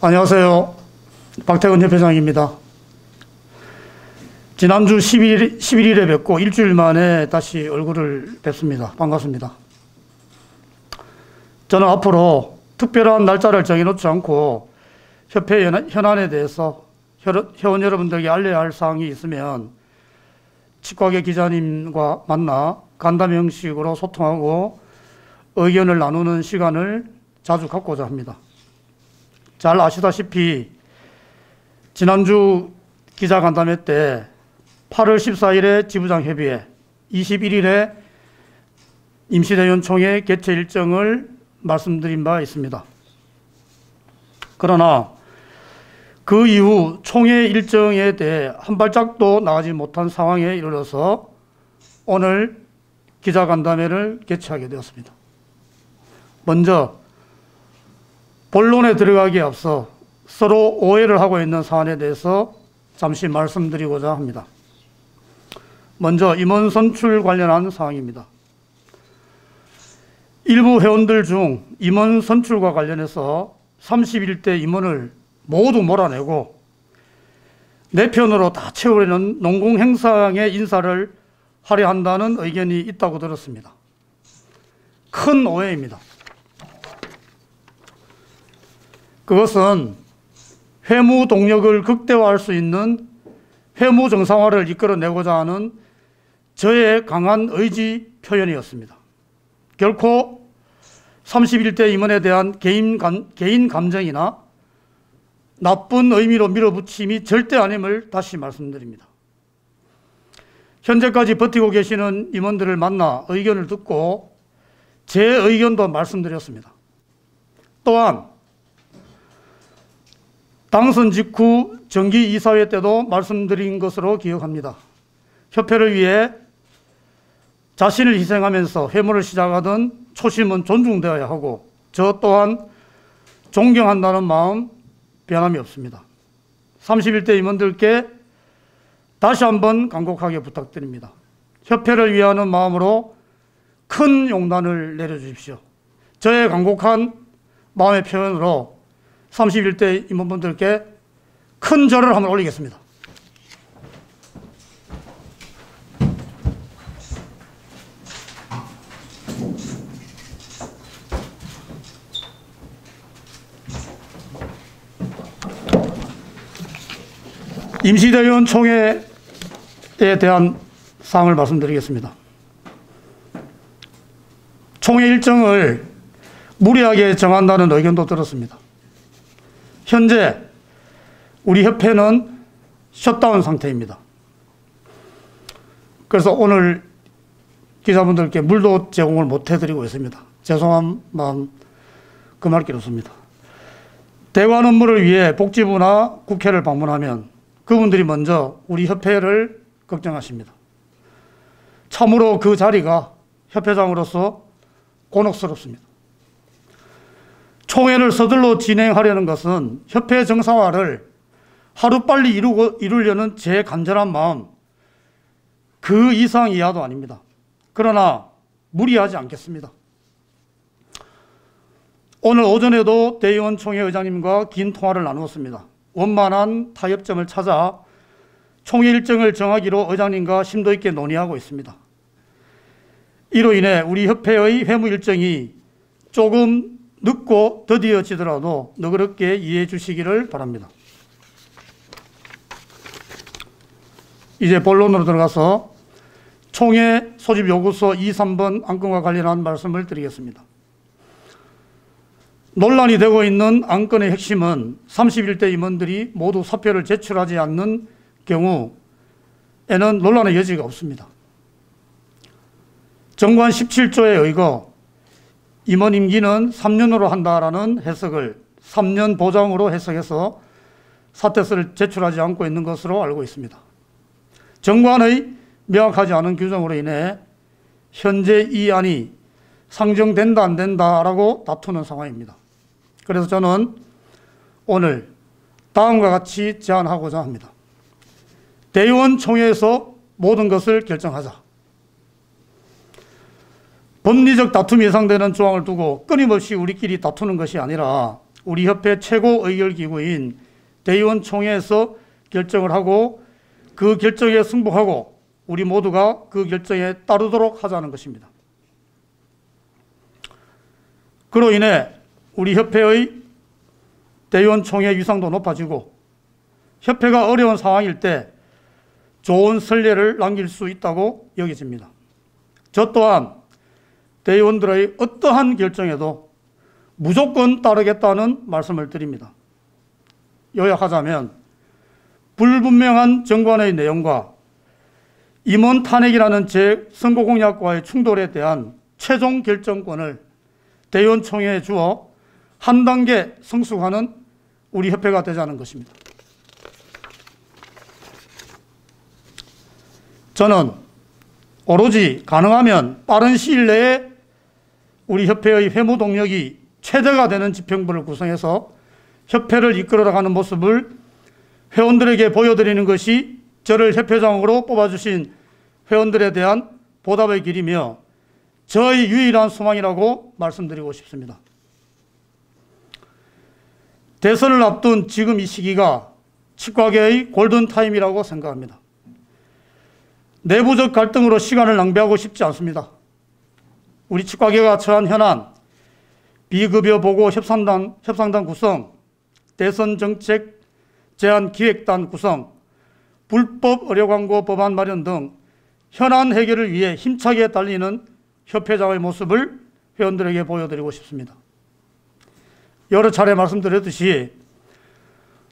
안녕하세요. 박태근 협회장입니다. 지난주 11일에 뵙고 일주일 만에 다시 얼굴을 뵙습니다. 반갑습니다. 저는 앞으로 특별한 날짜를 정해놓지 않고 협회 현안에 대해서 회원 여러분들에게 알려야 할 사항이 있으면 치과계 기자님과 만나 간담회 형식으로 소통하고 의견을 나누는 시간을 자주 갖고자 합니다. 잘 아시다시피 지난주 기자간담회 때 8월 14일에 지부장 협의회, 21일에 임시대의원 총회 개최 일정을 말씀드린 바 있습니다. 그러나 그 이후 총회 일정에 대해 한 발짝도 나가지 못한 상황에 이르러서 오늘 기자간담회를 개최하게 되었습니다. 먼저 본론에 들어가기에 앞서 서로 오해를 하고 있는 사안에 대해서 잠시 말씀드리고자 합니다. 먼저 임원 선출 관련한 사항입니다. 일부 회원들 중 임원 선출과 관련해서 31대 임원을 모두 몰아내고 내 편으로 다 채우려는 농공행상의 인사를 하려 한다는 의견이 있다고 들었습니다. 큰 오해입니다. 그것은 회무 동력을 극대화할 수 있는 회무 정상화를 이끌어내고자 하는 저의 강한 의지 표현이었습니다. 결코 31대 임원에 대한 개인 감정이나 나쁜 의미로 밀어붙임이 절대 아님을 다시 말씀드립니다. 현재까지 버티고 계시는 임원들을 만나 의견을 듣고 제 의견도 말씀드렸습니다. 또한 당선 직후 정기이사회 때도 말씀드린 것으로 기억합니다. 협회를 위해 자신을 희생하면서 회무를 시작하던 초심은 존중되어야 하고 저 또한 존경한다는 마음 변함이 없습니다. 31대 임원들께 다시 한번 간곡하게 부탁드립니다. 협회를 위하는 마음으로 큰 용단을 내려주십시오. 저의 간곡한 마음의 표현으로 31대 임원분들께 큰 절을 한번 올리겠습니다. 임시대의원 총회에 대한 사항을 말씀드리겠습니다. 총회 일정을 무리하게 정한다는 의견도 들었습니다. 현재 우리 협회는 셧다운 상태입니다. 그래서 오늘 기자분들께 물도 제공을 못 해드리고 있습니다. 죄송한 마음 금할 길 없습니다. 대관 업무를 위해 복지부나 국회를 방문하면 그분들이 먼저 우리 협회를 걱정하십니다. 참으로 그 자리가 협회장으로서 곤혹스럽습니다. 총회를 서둘러 진행하려는 것은 협회 정상화를 하루빨리 이루려는 제 간절한 마음, 그 이상 이하도 아닙니다. 그러나 무리하지 않겠습니다. 오늘 오전에도 대의원 총회 의장님과 긴 통화를 나누었습니다. 원만한 타협점을 찾아 총회 일정을 정하기로 의장님과 심도 있게 논의하고 있습니다. 이로 인해 우리 협회의 회무 일정이 조금 늦고 더디어지더라도 너그럽게 이해해 주시기를 바랍니다. 이제 본론으로 들어가서 총회 소집 요구서 2, 3번 안건과 관련한 말씀을 드리겠습니다. 논란이 되고 있는 안건의 핵심은 31대 임원들이 모두 사표를 제출하지 않는 경우에는 논란의 여지가 없습니다. 정관 17조에 의거 임원 임기는 3년으로 한다라는 해석을 3년 보장으로 해석해서 사퇴서를 제출하지 않고 있는 것으로 알고 있습니다. 정관의 명확하지 않은 규정으로 인해 현재 이 안이 상정된다 안 된다라고 다투는 상황입니다. 그래서 저는 오늘 다음과 같이 제안하고자 합니다. 대의원 총회에서 모든 것을 결정하자. 법리적 다툼이 예상되는 조항을 두고 끊임없이 우리끼리 다투는 것이 아니라 우리 협회 최고 의결기구인 대의원총회에서 결정을 하고 그 결정에 승복하고 우리 모두가 그 결정에 따르도록 하자는 것입니다. 그로 인해 우리 협회의 대의원총회 위상도 높아지고 협회가 어려운 상황일 때 좋은 선례를 남길 수 있다고 여겨집니다. 저 또한 대의원들의 어떠한 결정에도 무조건 따르겠다는 말씀을 드립니다. 요약하자면 불분명한 정관의 내용과 임원 탄핵이라는 제 선거공약과의 충돌에 대한 최종 결정권을 대의원총회에 주어 한 단계 성숙하는 우리 협회가 되자는 것입니다. 저는 오로지 가능하면 빠른 시일 내에 우리 협회의 회무 동력이 최대가 되는 집행부를 구성해서 협회를 이끌어가는 모습을 회원들에게 보여드리는 것이 저를 협회장으로 뽑아주신 회원들에 대한 보답의 길이며 저의 유일한 소망이라고 말씀드리고 싶습니다. 대선을 앞둔 지금 이 시기가 치과계의 골든타임이라고 생각합니다. 내부적 갈등으로 시간을 낭비하고 싶지 않습니다. 우리 치과계가 처한 현안, 비급여 보고 협상단 구성, 대선 정책 제안 기획단 구성, 불법 의료 광고 법안 마련 등 현안 해결을 위해 힘차게 달리는 협회장의 모습을 회원들에게 보여드리고 싶습니다. 여러 차례 말씀드렸듯이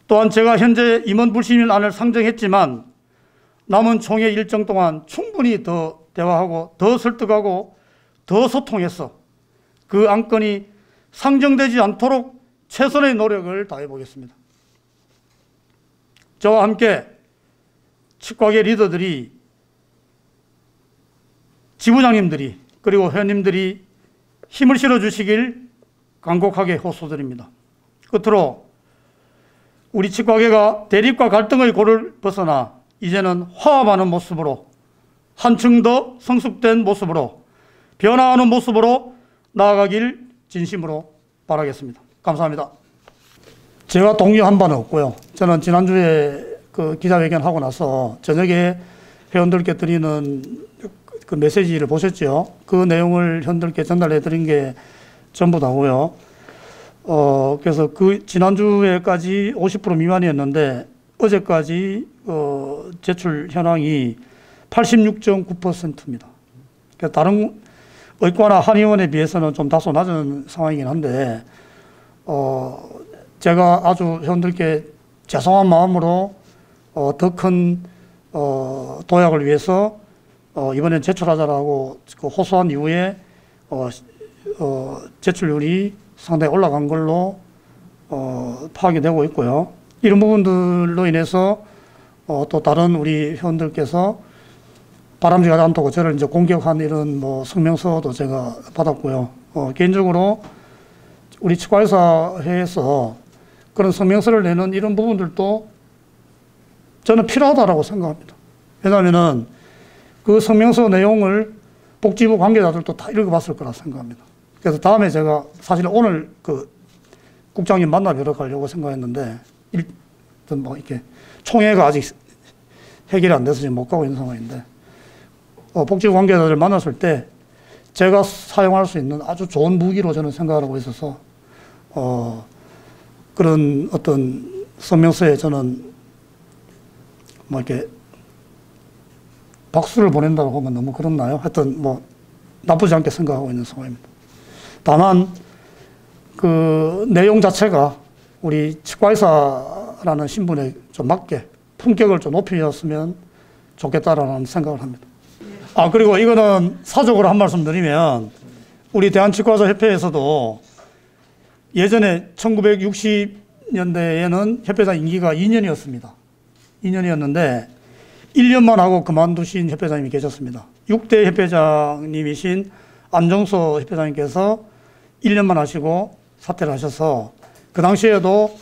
또한 제가 현재 임원 불신안을 상정했지만 남은 총회 일정 동안 충분히 더 대화하고 더 설득하고 더 소통해서 그 안건이 상정되지 않도록 최선의 노력을 다해 보겠습니다. 저와 함께 치과계 리더들이, 지부장님들이 그리고 회원님들이 힘을 실어주시길 간곡하게 호소드립니다. 끝으로 우리 치과계가 대립과 갈등의 골을 벗어나 이제는 화합하는 모습으로, 한층 더 성숙된 모습으로, 변화하는 모습으로 나아가길 진심으로 바라겠습니다. 감사합니다. 제가 독려한 바는 없고요. 저는 지난주에 그 기자회견하고 나서 저녁에 회원들께 드리는 그 메시지를 보셨죠? 그 내용을 회원들께 전달해 드린 게 전부 다고요. 그래서 그 지난주에까지 50% 미만이었는데 어제까지 제출 현황이 86.9%입니다. 그러니까 다른 의과나 한의원에 비해서는 좀 다소 낮은 상황이긴 한데 제가 아주 회원들께 죄송한 마음으로 더 큰 도약을 위해서 이번엔 제출하자라고 그 호소한 이후에 제출률이 상당히 올라간 걸로 파악이 되고 있고요. 이런 부분들로 인해서 또 다른 우리 회원들께서 바람직하지 않다고 저를 이제 공격한 이런 뭐 성명서도 제가 받았고요. 개인적으로 우리 치과의사회에서 그런 성명서를 내는 이런 부분들도 저는 필요하다고 생각합니다. 왜냐하면은 그 성명서 내용을 복지부 관계자들도 다 읽어봤을 거라 생각합니다. 그래서 다음에 제가 사실 오늘 그 국장님 만나 뵈러 가려고 생각했는데 뭐 이렇게 총회가 아직 해결이 안 돼서 지금 못 가고 있는 상황인데 복지부 관계자들 만났을 때 제가 사용할 수 있는 아주 좋은 무기로 저는 생각하고 있어서 그런 어떤 성명서에 저는 뭐 이렇게 박수를 보낸다고 하면 너무 그렇나요? 하여튼 뭐 나쁘지 않게 생각하고 있는 상황입니다. 다만 그 내용 자체가 우리 치과의사라는 신분에 좀 맞게 품격을 좀 높이셨으면 좋겠다라는 생각을 합니다. 그리고 이거는 사적으로 한 말씀 드리면 우리 대한치과의사협회에서도 예전에 1960년대에는 협회장 임기가 2년이었습니다. 2년이었는데 1년만 하고 그만두신 협회장님이 계셨습니다. 6대 협회장님이신 안정소 협회장님께서 1년만 하시고 사퇴를 하셔서 그 당시에도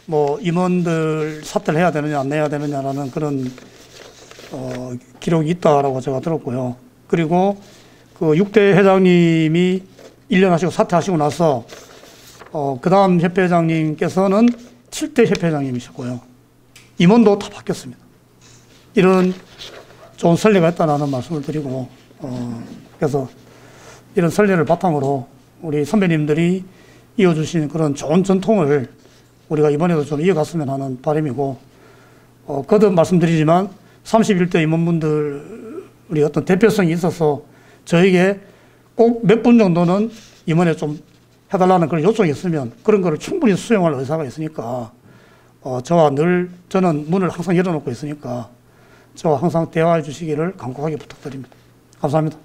뭐 임원들 사퇴를 해야 되느냐 안 해야 되느냐라는 그런 기록이 있다라고 제가 들었고요. 그리고 그 6대 회장님이 1년 하시고 사퇴하시고 나서 그 다음 협회장님께서는 7대 협회장님이셨고요. 임원도 다 바뀌었습니다. 이런 좋은 선례가 있다는 말씀을 드리고, 그래서 이런 선례를 바탕으로 우리 선배님들이 이어주신 그런 좋은 전통을 우리가 이번에도 좀 이어갔으면 하는 바람이고, 거듭 말씀드리지만 31대 임원분들 우리 어떤 대표성이 있어서 저에게 꼭 몇 분 정도는 임원에 좀 해달라는 그런 요청이 있으면 그런 거를 충분히 수용할 의사가 있으니까 저는 문을 항상 열어놓고 있으니까 저와 항상 대화해 주시기를 간곡하게 부탁드립니다. 감사합니다.